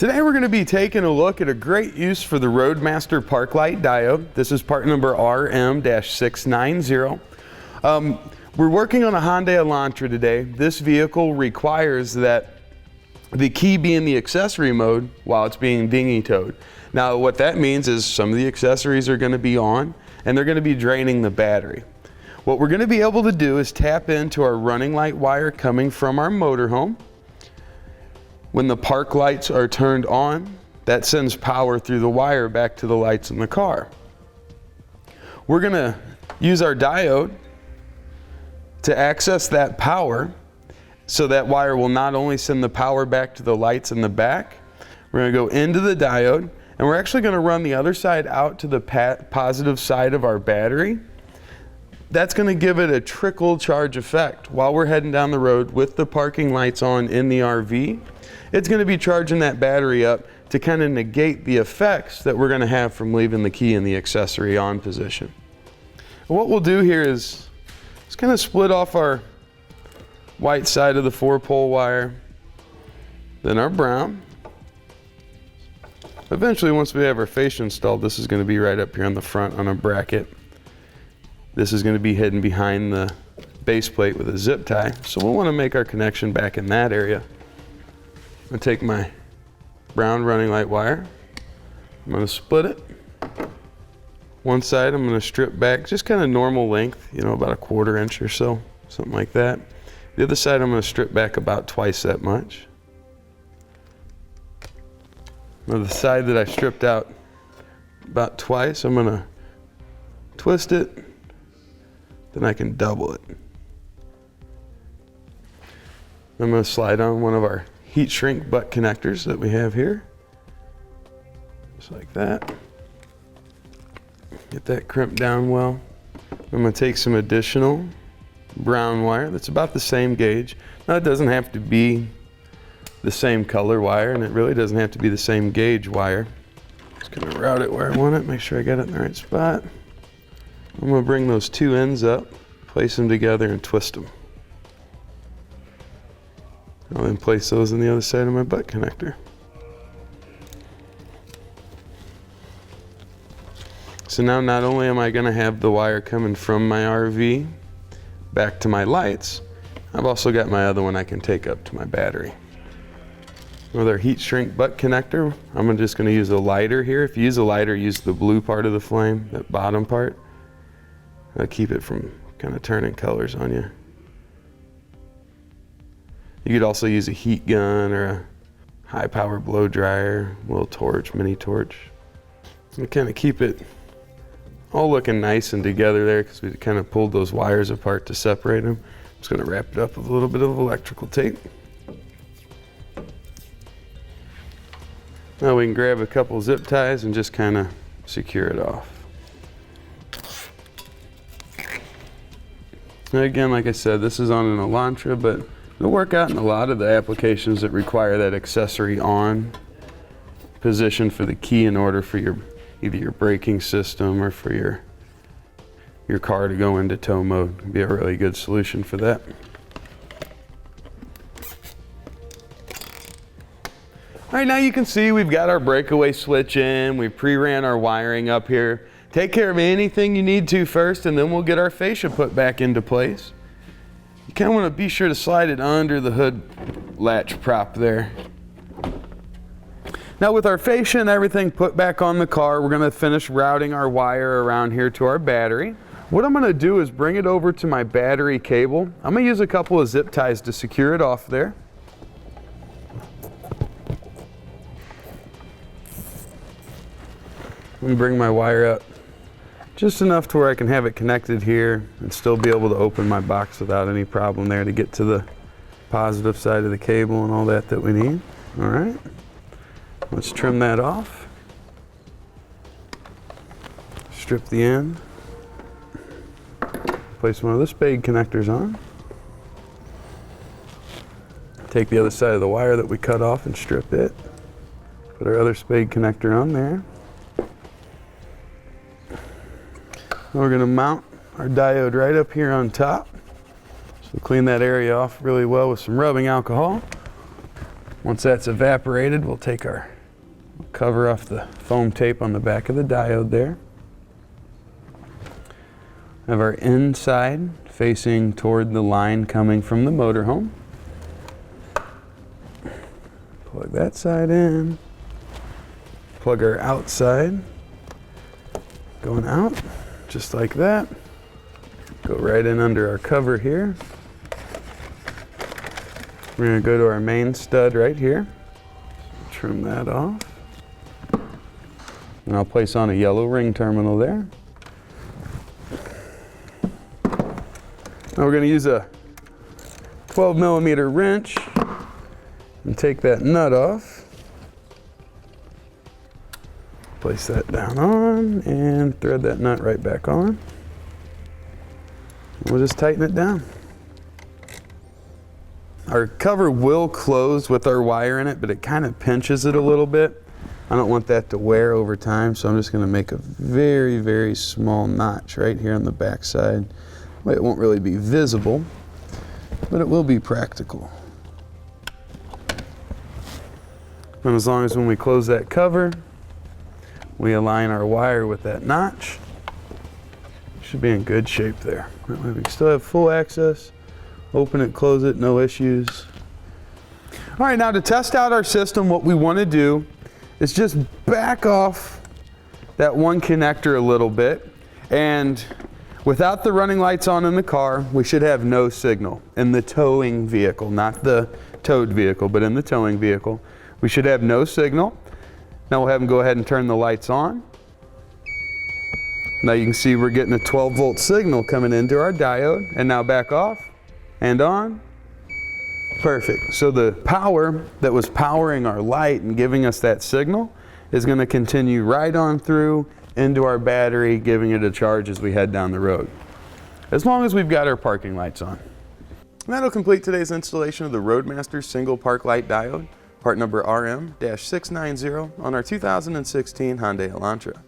Today we're going to be taking a look at a great use for the Roadmaster Park Light Diode. This is part number RM-690. We're working on a Hyundai Elantra today. This vehicle requires that the key be in the accessory mode while it's being dinghy towed. Now what that means is some of the accessories are going to be on and they're going to be draining the battery. What we're going to be able to do is tap into our running light wire coming from our motorhome. When the park lights are turned on, that sends power through the wire back to the lights in the car. We're going to use our diode to access that power so that wire will not only send the power back to the lights in the back, we're going to go into the diode and we're actually going to run the other side out to the positive side of our battery. That's going to give it a trickle charge effect while we're heading down the road with the parking lights on in the RV. It's going to be charging that battery up to kind of negate the effects that we're going to have from leaving the key in the accessory on position. And what we'll do here is just kind of split off our white side of the 4-pole wire, then our brown. Eventually, once we have our fascia installed, this is going to be right up here on the front on a bracket. This is going to be hidden behind the base plate with a zip tie. So we'll want to make our connection back in that area. I'm going to take my brown running light wire. I'm going to split it. One side I'm going to strip back just kind of normal length, you know, about a 1/4 inch or so, something like that. The other side I'm going to strip back about twice that much. Now the side that I stripped out about twice, I'm going to twist it. Then I can double it. I'm going to slide on one of our heat shrink butt connectors that we have here. Just like that. Get that crimped down well. I'm going to take some additional brown wire that's about the same gauge. Now it doesn't have to be the same color wire and it really doesn't have to be the same gauge wire. Just going to route it where I want it, make sure I got it in the right spot. I'm going to bring those two ends up, place them together and twist them. I'll then place those on the other side of my butt connector. So now not only am I going to have the wire coming from my RV back to my lights, I've also got my other one I can take up to my battery. With our heat shrink butt connector, I'm just going to use a lighter here. If you use a lighter, use the blue part of the flame, that bottom part. That'll keep it from kind of turning colors on you. You could also use a heat gun or a high power blow dryer, a little torch, mini torch. And kind of keep it all looking nice and together there because we kind of pulled those wires apart to separate them. I'm just going to wrap it up with a little bit of electrical tape. Now we can grab a couple zip ties and just kind of secure it off. Now again, like I said, this is on an Elantra, but it'll work out in a lot of the applications that require that accessory on position for the key in order for either your braking system or for your car to go into tow mode. It'd be a really good solution for that. All right, now you can see we've got our breakaway switch in. We pre-ran our wiring up here. Take care of anything you need to first, and then we'll get our fascia put back into place. You kind of want to be sure to slide it under the hood latch prop there. Now with our fascia and everything put back on the car, we're going to finish routing our wire around here to our battery. What I'm going to do is bring it over to my battery cable. I'm going to use a couple of zip ties to secure it off there. Let me bring my wire up just enough to where I can have it connected here and still be able to open my box without any problem there to get to the positive side of the cable and all that we need. All right, let's trim that off. Strip the end. Place one of the spade connectors on. Take the other side of the wire that we cut off and strip it. Put our other spade connector on there. We're going to mount our diode right up here on top. So clean that area off really well with some rubbing alcohol. Once that's evaporated, we'll take our cover off the foam tape on the back of the diode there. Have our inside facing toward the line coming from the motorhome. Plug that side in. Plug our outside going out, just like that. Go right in under our cover here. We're going to go to our main stud right here. Trim that off. And I'll place on a yellow ring terminal there. Now we're going to use a 12mm wrench and take that nut off. Place that down on and thread that nut right back on. We'll just tighten it down. Our cover will close with our wire in it, but it kind of pinches it a little bit. I don't want that to wear over time, so I'm just going to make a very, very small notch right here on the back side. It won't really be visible, but it will be practical. And as long as when we close that cover, we align our wire with that notch, should be in good shape there. That way we can still have full access. Open it, close it, no issues. All right, now to test out our system, what we want to do is just back off that one connector a little bit, and without the running lights on in the car, we should have no signal in the towing vehicle, not the towed vehicle, but in the towing vehicle. We should have no signal. Now we'll have them go ahead and turn the lights on. Now you can see we're getting a 12-volt signal coming into our diode, and now back off and on. Perfect. So the power that was powering our light and giving us that signal is going to continue right on through into our battery, giving it a charge as we head down the road, as long as we've got our parking lights on. And that'll complete today's installation of the Roadmaster single park light diode, part number RM-690 on our 2016 Hyundai Elantra.